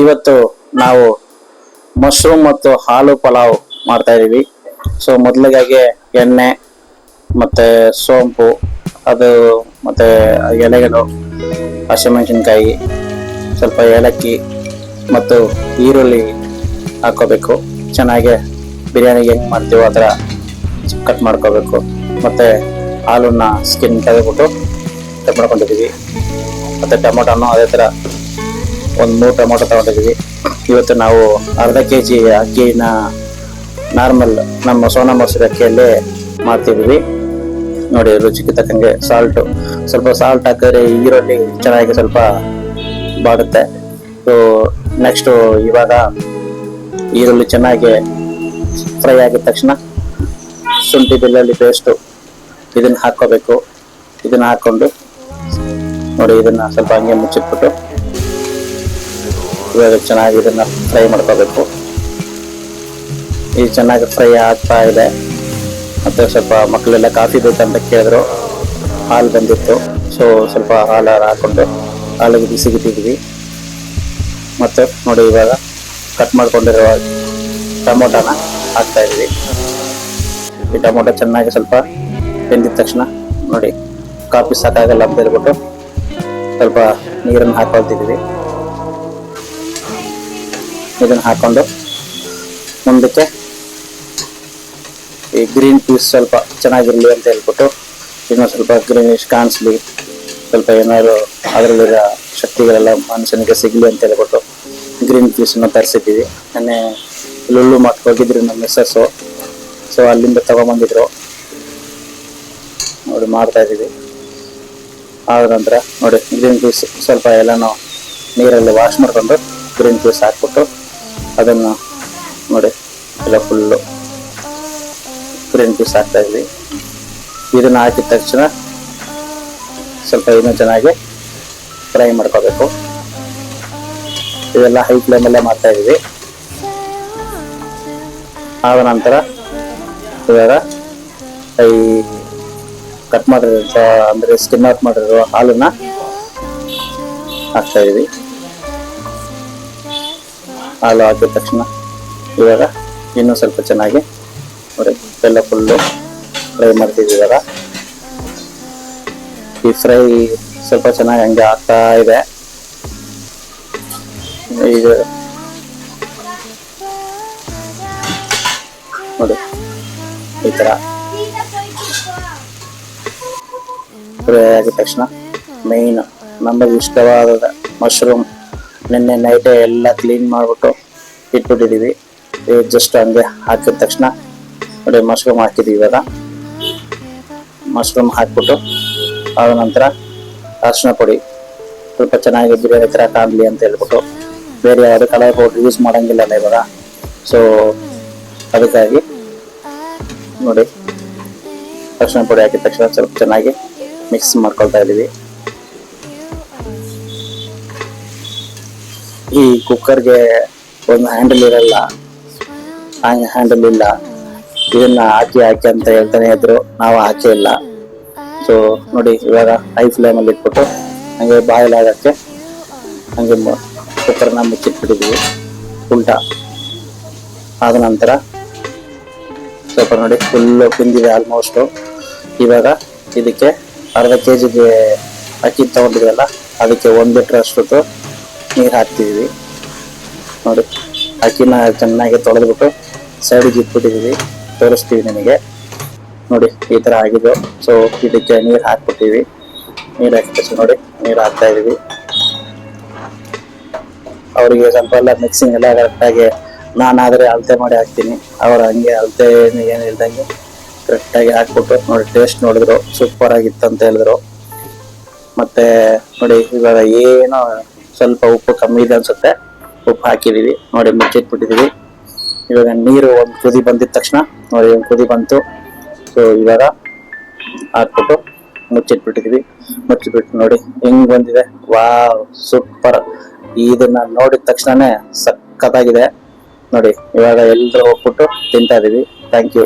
ಇವತ್ತು ನಾವು ಮಶ್ರೂಮ್ ಮತ್ತು ಹಾಲು ಪಲಾವ್ ಮಾಡ್ತಾ ಇದೀವಿ. ಸೊ ಮೊದಲಿಗಾಗಿ ಎಣ್ಣೆ ಮತ್ತೆ ಸೋಂಪು ಅದು ಮತ್ತೆ ಎಲೆಗಳು, ಹಸಿಮೆಣಸಿನ್ಕಾಯಿ, ಸ್ವಲ್ಪ ಏಲಕ್ಕಿ ಮತ್ತು ಈರುಳ್ಳಿ ಹಾಕೋಬೇಕು. ಚೆನ್ನಾಗಿ ಬಿರಿಯಾನಿಗೆ ಹೆಂಗೆ ಮಾಡ್ತೀವೋ ಆ ಥರ ಕಟ್ ಮಾಡ್ಕೋಬೇಕು. ಮತ್ತೆ ಹಾಲನ್ನ ಸ್ಕಿನ್ ತೆಗೆದ್ಬಿಟ್ಟು ಕಟ್ ಮಾಡ್ಕೊಂಡಿದ್ದೀವಿ. ಮತ್ತು ಟೊಮೊಟೊನು ಅದೇ ಥರ ಒಂದು 3 ಟೊಮೊಟೊ ತಗೊಂಡಿದ್ದೀವಿ. ಇವತ್ತು ನಾವು ಅರ್ಧ kg ಅಕ್ಕಿನ ನಾರ್ಮಲ್ ನಮ್ಮ ಸೋನಾ ಮಸೂರಿ ಅಕ್ಕಿಯಲ್ಲೇ ಮಾಡ್ತಿದ್ದೀವಿ. ನೋಡಿ, ರುಚಿಗೆ ತಕ್ಕಂಗೆ ಸ್ವಲ್ಪ ಸಾಲ್ಟ್ ಹಾಕಿದ್ರೆ ಈರುಳ್ಳಿ ಚೆನ್ನಾಗಿ ಸ್ವಲ್ಪ ಬಾಡುತ್ತೆ. ಸೊ ನೆಕ್ಸ್ಟು ಇವಾಗ ಈರುಳ್ಳಿ ಚೆನ್ನಾಗಿ ಫ್ರೈ ಆಗಿದ ತಕ್ಷಣ ಶುಂಠಿ ಬೆಳ್ಳುಳ್ಳಿ ಪೇಸ್ಟು ಇದನ್ನು ಹಾಕ್ಕೋಬೇಕು. ಇದನ್ನು ಹಾಕ್ಕೊಂಡು ನೋಡಿ, ಇದನ್ನು ಸ್ವಲ್ಪ ಹಂಗೆ ಮುಚ್ಚಿಟ್ಬಿಟ್ಟು ಇವಾಗ ಚೆನ್ನಾಗಿ ಇದನ್ನು ಫ್ರೈ ಮಾಡ್ಕೋಬೇಕು. ಇದು ಚೆನ್ನಾಗಿ ಫ್ರೈ ಆಗ್ತಾ ಇದೆ. ಮತ್ತು ಸ್ವಲ್ಪ ಮಕ್ಕಳೆಲ್ಲ ಕಾಫಿ ಬೇಕಂತ ಕೇಳಿದ್ರು. ಹಾಲು ಬಂದಿತ್ತು, ಸೊ ಸ್ವಲ್ಪ ಹಾಲು ಹಾಕ್ಕೊಂಡು ಹಾಲಿಗೆ ಬಿಸಿಗಿಟ್ಟಿದ್ವಿ. ಮತ್ತು ನೋಡಿ, ಇವಾಗ ಕಟ್ ಮಾಡ್ಕೊಂಡಿರೋ ಟೊಮೊಟೊನ ಹಾಕ್ತಾ ಇದ್ವಿ. ಈ ಟೊಮೊಟೊ ಚೆನ್ನಾಗಿ ಸ್ವಲ್ಪ ಬೆಂದಿದ ತಕ್ಷಣ ನೋಡಿ, ಕಾಫಿ ಸಾಕಾಗಲ್ಲ ಅಂತ ಹೇಳ್ಬಿಟ್ಟು ಸ್ವಲ್ಪ ನೀರನ್ನು ಹಾಕೊಳ್ತಿದ್ವಿ. ಇದನ್ನು ಹಾಕೊಂಡು ಮುಂದಕ್ಕೆ ಈ ಗ್ರೀನ್ ಪೀಸ್ ಸ್ವಲ್ಪ ಚೆನ್ನಾಗಿರಲಿ ಅಂತ ಹೇಳ್ಬಿಟ್ಟು ಇನ್ನೂ ಸ್ವಲ್ಪ ಗ್ರೀನಿಶ್ ಕಾಣಿಸ್ಲಿ, ಸ್ವಲ್ಪ ಏನಾದ್ರು ಅದರಲ್ಲಿರೋ ಶಕ್ತಿಗಳೆಲ್ಲ ಮನುಷ್ಯನಿಗೆ ಸಿಗಲಿ ಅಂತ ಹೇಳ್ಬಿಟ್ಟು ಗ್ರೀನ್ ಪೀಸನ್ನು ತರಿಸಿದ್ದೀವಿ. ನೆನ್ನೆ ಲುಲ್ಲು ಮಾರ್ಟ್ಗೆ ಹೋಗಿದ್ರು ನಮ್ಮ ಮಿಸ್ಸಸ್ಸು. ಸೊ ಅಲ್ಲಿಂದ ತಗೊಂಬಂದಿದ್ರು. ನೋಡಿ, ಮಾಡ್ತಾ ಇದ್ದೀವಿ. ಆದ ನಂತರ ನೋಡಿ, ಗ್ರೀನ್ ಪೀಸ್ ಸ್ವಲ್ಪ ಎಲ್ಲನೂ ನೀರಲ್ಲಿ ವಾಶ್ ಮಾಡಿಕೊಂಡು ಗ್ರೀನ್ ಪೀಸ್ ಹಾಕ್ಬಿಟ್ಟು ಅದನ್ನು ನೋಡಿ ಎಲ್ಲ ಫುಲ್ಲು ಗ್ರೀನ್ ಪೀಸ್ ಹಾಕ್ತಾ ಇದ್ವಿ. ಇದನ್ನು ಹಾಕಿದ ತಕ್ಷಣ ಸ್ವಲ್ಪ ಇನ್ನೂ ಚೆನ್ನಾಗಿ ಫ್ರೈ ಮಾಡ್ಕೋಬೇಕು. ಇದೆಲ್ಲ ಹೈ ಫ್ಲೇಮಲ್ಲೇ ಮಾಡ್ತಾ ಇದ್ವಿ. ಆದ ನಂತರ ಇವಾಗ ಈ ಕಟ್ ಮಾಡಿರೋ ಅಂದರೆ ಸ್ಕಿನ್ ಔಟ್ ಮಾಡಿರೋ ಹಾಲನ್ನ ಹಾಕ್ತಾ ಇದೀವಿ. ಹಾಲು ಹಾಕಿದ ತಕ್ಷಣ ಇವಾಗ ಇನ್ನೂ ಸ್ವಲ್ಪ ಚೆನ್ನಾಗಿ ನೋಡಿ ಎಲ್ಲ ಫುಲ್ಲು ಫ್ರೈ ಮಾಡ್ತಿದ್ವಿ. ಇವಾಗ ಈ ಫ್ರೈ ಸ್ವಲ್ಪ ಚೆನ್ನಾಗಿ ಹಂಗೆ ಆಗ್ತಾ ಇದೆ. ಈಗ ನೋಡಿ, ಈ ಥರ ಫ್ರೈ ಆಗಿದ ತಕ್ಷಣ ಮೇಯ್ನ್ ನಮಗೆ ಇಷ್ಟವಾದ ಮಶ್ರೂಮ್ ನಿನ್ನೆ ನೈಟೇ ಎಲ್ಲ ಕ್ಲೀನ್ ಮಾಡಿಬಿಟ್ಟು ಇಟ್ಬಿಟ್ಟಿದ್ದೀವಿ. ಜಸ್ಟ್ ಹಂಗೆ ಹಾಕಿದ ತಕ್ಷಣ ನೋಡಿ ಮಶ್ರೂಮ್ ಹಾಕಿದ್ದೀವಿ. ಇವಾಗ ಮಶ್ರೂಮ್ ಹಾಕ್ಬಿಟ್ಟು ಆದ ನಂತರ ಅರಿಶಿನ ಪುಡಿ ಸ್ವಲ್ಪ ಚೆನ್ನಾಗಿ ಬಿರಿಯಾನಿ ಥರ ಕಾಣಲಿ ಅಂತ ಹೇಳ್ಬಿಟ್ಟು ಬೇರೆ ಯಾವುದು ಕಲರ್ ಪೌಡ್ರ್ ಯೂಸ್ ಮಾಡೋಂಗಿಲ್ಲ ಇವಾಗ. ಸೊ ಅದಕ್ಕಾಗಿ ನೋಡಿ ಅರಿಶಿನ ಪುಡಿ ಹಾಕಿದ ತಕ್ಷಣ ಸ್ವಲ್ಪ ಚೆನ್ನಾಗಿ ಮಿಕ್ಸ್ ಮಾಡ್ಕೊಳ್ತಾ ಇದ್ದೀವಿ. ಈ ಕುಕ್ಕರ್ಗೆ ಒಂದು ಹ್ಯಾಂಡಲ್ ಇರಲ್ಲ, ಹ್ಯಾಂಡಲ್ ಇಲ್ಲ. ಇದನ್ನ ಹಾಕಿ ಅಂತ ಹೇಳ್ತಾನೆ ಇದ್ರು, ನಾವು ಹಾಕೇ ಇಲ್ಲ. ಸೊ ನೋಡಿ, ಇವಾಗ ಹೈ ಫ್ಲೇಮಲ್ಲಿ ಇಟ್ಬಿಟ್ಟು ಹಂಗೆ ಬಾಯ್ಲ್ ಆಗೋಕ್ಕೆ ಹಂಗೆ ಕುಕ್ಕರ್ನ ಮುಚ್ಚಿಟ್ಬಿಟ್ಟಿದ್ವಿ ಉಲ್ಟಾ. ಆದ ನಂತರ ಸ್ವಲ್ಪ ನೋಡಿ ಫುಲ್ಲು ಕುಂದಿದೆ ಆಲ್ಮೋಸ್ಟು. ಇವಾಗ ಇದಕ್ಕೆ ಅರ್ಧ kg ಅಕ್ಕಿ ತಗೊಂಡಿದ್ವಲ್ಲ ಅದಕ್ಕೆ 1 ಲೀಟ್ರ್ ಅಷ್ಟು ನೀರು ಹಾಕ್ತಿದ್ವಿ. ನೋಡಿ, ಅಕ್ಕಿನ ಚೆನ್ನಾಗಿ ತೊಳೆದ್ಬಿಟ್ಟು ಸೈಡಿಗೆ ಇಟ್ಬಿಟ್ಟಿದ್ದೀವಿ. ತೋರಿಸ್ತೀವಿ ನಿಮಗೆ. ನೋಡಿ, ಈ ಥರ ಆಗಿದೆ. ಸೊ ಇದಕ್ಕೆ ನೀರು ಹಾಕ್ಬಿಟ್ಟಿವಿ. ನೀರು ಹಾಕಿದ ನೋಡಿ, ನೀರು ಹಾಕ್ತಾ ಇದೀವಿ. ಅವರಿಗೆ ಸ್ವಲ್ಪ ಎಲ್ಲ ಮಿಕ್ಸಿಂಗ್ ಎಲ್ಲ ಕರೆಕ್ಟಾಗಿ, ನಾನಾದರೆ ಅಳತೆ ಮಾಡಿ ಹಾಕ್ತೀನಿ, ಅವ್ರು ಹಂಗೆ ಅಳತೆ ಏನು ಇಲ್ದಂಗೆ ಕರೆಕ್ಟಾಗಿ ಹಾಕ್ಬಿಟ್ಟು ನೋಡಿ ಟೇಸ್ಟ್ ನೋಡಿದ್ರು ಸೂಪರ್ ಆಗಿತ್ತು ಅಂತ ಹೇಳಿದ್ರು. ಮತ್ತೆ ನೋಡಿ, ಇವಾಗ ಏನೋ ಸ್ವಲ್ಪ ಉಪ್ಪು ಕಮ್ಮಿ ಇದೆ ಅನ್ಸುತ್ತೆ, ಉಪ್ಪು ಹಾಕಿದೀವಿ. ನೋಡಿ, ಮುಚ್ಚಿಟ್ಬಿಟ್ಟಿದೀವಿ. ಇವಾಗ ನೀರು ಒಂದು ಕುದಿ ಬಂದಿದ ತಕ್ಷಣ ನೋಡಿ, ಒಂದು ಕುದಿ ಬಂತು. ಸೊ ಇವಾಗ ಹಾಕ್ಬಿಟ್ಟು ಮುಚ್ಚಿಟ್ಬಿಟ್ಟಿದೀವಿ. ಮುಚ್ಚಿಬಿಟ್ಟು ನೋಡಿ ಹೆಂಗ್ ಬಂದಿದೆ. Wow, super. ಇದನ್ನ ನೋಡಿದ ತಕ್ಷಣನೇ ಸಖತ್ತಾಗಿದೆ. ನೋಡಿ, ಇವಾಗ ಎಲ್ಲರೂ ಹೋಗ್ಬಿಟ್ಟು ತಿಂತಾ ಇದೀವಿ. Thank you.